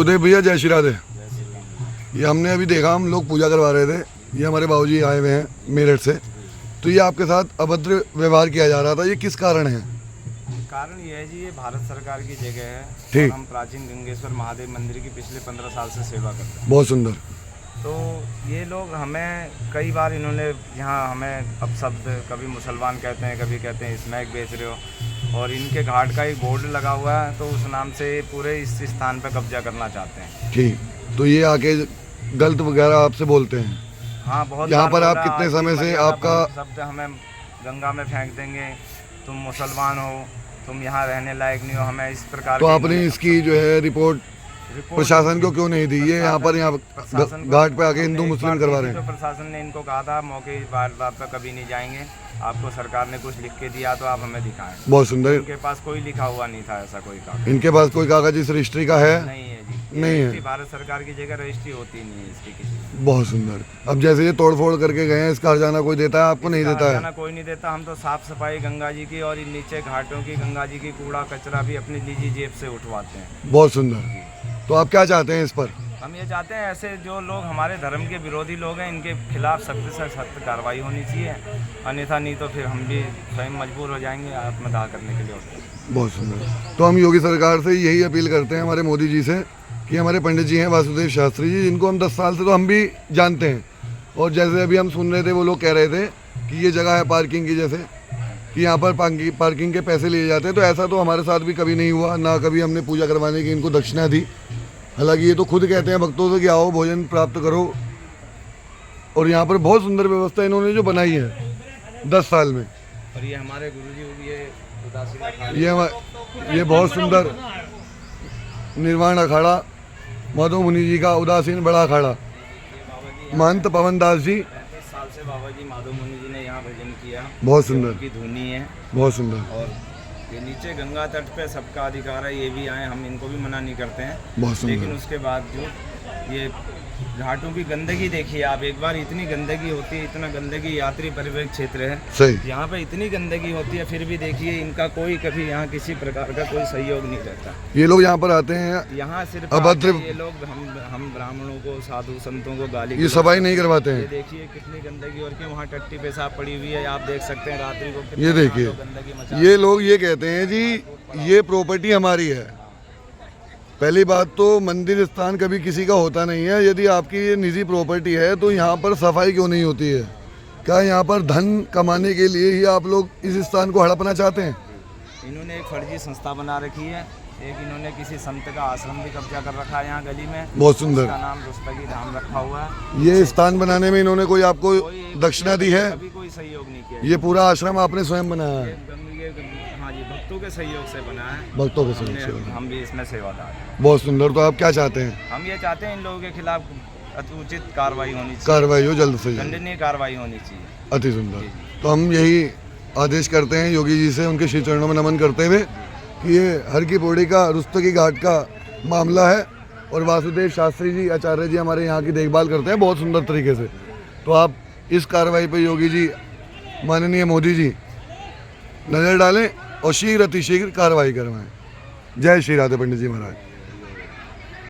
उदय भैया जय श्री राधे। ये हमने अभी देखा, हम लोग पूजा करवा रहे थे, ये हमारे बाबूजी आए हुए हैं मेरठ से, तो ये आपके साथ अभद्र व्यवहार किया जा रहा था, ये किस कारण है? कारण ये है जी, ये भारत सरकार की जगह है। ठीक। और हम प्राचीन गंगेश्वर महादेव मंदिर की पिछले 15 साल से सेवा करते हैं। बहुत सुंदर। तो ये लोग हमें कई बार इन्होंने यहाँ हमें अपशब्द, कभी मुसलमान कहते हैं, कभी कहते हैं स्मैक बेच रहे हो, और इनके घाट का एक बोर्ड लगा हुआ है, तो उस नाम से पूरे इस स्थान पर कब्जा करना चाहते हैं। ठीक, तो ये आके गलत वगैरह आपसे बोलते हैं? हाँ, बहुत। यहाँ पर आप कितने समय से आपका शब्द हमें गंगा में फेंक देंगे, तुम मुसलमान हो, तुम यहाँ रहने लायक नहीं हो, हमें इस प्रकार। तो आपने इसकी जो है रिपोर्ट प्रशासन को क्यों नहीं दी? ये यहाँ घाट पे आके हिंदू मुस्लिम करवा रहे हैं। तो प्रशासन ने इनको कहा था मौके बात पे कभी नहीं जाएंगे, आपको सरकार ने कुछ लिख के दिया तो आप हमें दिखाएं। बहुत सुंदर। इनके पास कोई लिखा हुआ नहीं था ऐसा कोई कागज। इनके पास कोई कागज इस रजिस्ट्री का है? नहीं है जी, नहीं है। भारत सरकार की जगह रजिस्ट्री होती नहीं है इसकी किसी। बहुत सुंदर। अब जैसे ये तोड़फोड़ करके गए हैं, इसका हर्जाना कोई देता है? आपको नहीं देता है? कोई नहीं देता। हम तो साफ सफाई गंगा जी की और इन नीचे घाटों की गंगा जी की कूड़ा कचरा भी अपनी निजी जेब से उठवाते हैं। बहुत सुंदर। तो आप क्या चाहते हैं इस पर? हम ये चाहते हैं ऐसे जो लोग हमारे धर्म के विरोधी लोग हैं, इनके खिलाफ सख्त से सख्त कार्रवाई होनी चाहिए, अन्यथा नहीं तो फिर हम भी स्वयं मजबूर हो जाएंगे आत्मदाह करने के लिए। बहुत सुंदर। तो हम योगी सरकार से यही अपील करते हैं, हमारे मोदी जी से, कि हमारे पंडित जी हैं वासुदेव शास्त्री जी, जिनको हम 10 साल से तो हम भी जानते हैं, और जैसे अभी हम सुन रहे थे वो लोग कह रहे थे कि ये जगह है पार्किंग की, जैसे कि यहाँ पर पार्किंग के पैसे लिए जाते हैं, तो ऐसा तो हमारे साथ भी कभी नहीं हुआ, ना कभी हमने पूजा करवाने की इनको दक्षिणा दी। हालांकि ये तो खुद कहते हैं भक्तों से कि आओ भोजन प्राप्त करो, और यहाँ पर बहुत सुंदर व्यवस्था इन्होंने जो बनाई है 10 साल में। और ये हमारे गुरुजी ये बहुत सुंदर निर्वाण अखाड़ा, माधव मुनि जी का उदासीन बड़ा अखाड़ा, महंत पवन दास जी 35 साल से बाबा जी माधव मुनि जी ने यहाँ भजन किया। बहुत सुंदर की धुनी है, बहुत सुंदर। और ये नीचे गंगा तट पे सबका अधिकार है, ये भी आए, हम इनको भी मना नहीं करते हैं, बहुत सुंदर। लेकिन उसके बाद जो ये घाटों की गंदगी देखिए आप एक बार, इतनी गंदगी होती है, इतना गंदगी, यात्री परिवहन क्षेत्र है सही, यहाँ पे इतनी गंदगी होती है, फिर भी देखिए इनका कोई कभी यहाँ किसी प्रकार का कोई सहयोग नहीं रहता। ये लोग यहाँ पर आते हैं, यहाँ सिर्फ अभद्र, ये लोग हम ब्राह्मणों को, साधु संतों को गाली, ये सफाई नहीं करवाते हैं। ये देखिए कितनी गंदगी, और क्या वहाँ टट्टी पेशाब पड़ी हुई है, आप देख सकते हैं रात्रि को। ये देखिए, ये लोग ये कहते हैं जी ये प्रॉपर्टी हमारी है। पहली बात तो मंदिर स्थान कभी किसी का होता नहीं है, यदि आपकी ये निजी प्रॉपर्टी है तो यहाँ पर सफाई क्यों नहीं होती है? क्या यहाँ पर धन कमाने के लिए ही आप लोग इस स्थान को हड़पना चाहते हैं? इन्होंने एक फर्जी संस्था बना रखी है, एक इन्होंने किसी संत का आश्रम भी कब्जा कर रखा है यहाँ गली में, बहुत सुंदर, उसका नाम रुस्तगी धाम रखा हुआ है। ये स्थान बनाने में इन्होंने कोई आपको दक्षिणा दी है? कभी कोई सहयोग नहीं किया। ये पूरा आश्रम आपने स्वयं बनाया है? हाँ जी, भक्तों के सहयोग से बना है। भक्तों के सहयोग से, हम भी इसमें सेवादार हैं। बहुत सुंदर। तो आप क्या चाहते हैं? हम ये चाहते हैं इन लोगों के खिलाफ उचित कार्रवाई होनी चाहिए, कार्रवाई हो जल्द से जल्द, दंडनीय कार्रवाई होनी चाहिए। अति सुंदर। तो हम यही आदेश करते हैं योगी जी से, उनके श्री चरणों में नमन करते हुए, कि ये हर की पौड़ी का रुस्तगी घाट का मामला है, और वासुदेव शास्त्री जी आचार्य जी हमारे यहाँ की देखभाल करते हैं बहुत सुंदर तरीके से। तो आप इस कार्रवाई पर योगी जी, माननीय मोदी जी नज़र डालें और शीघ्र अतिशीघ्र कार्रवाई करवाएं। जय श्री राधे पंडित जी महाराज।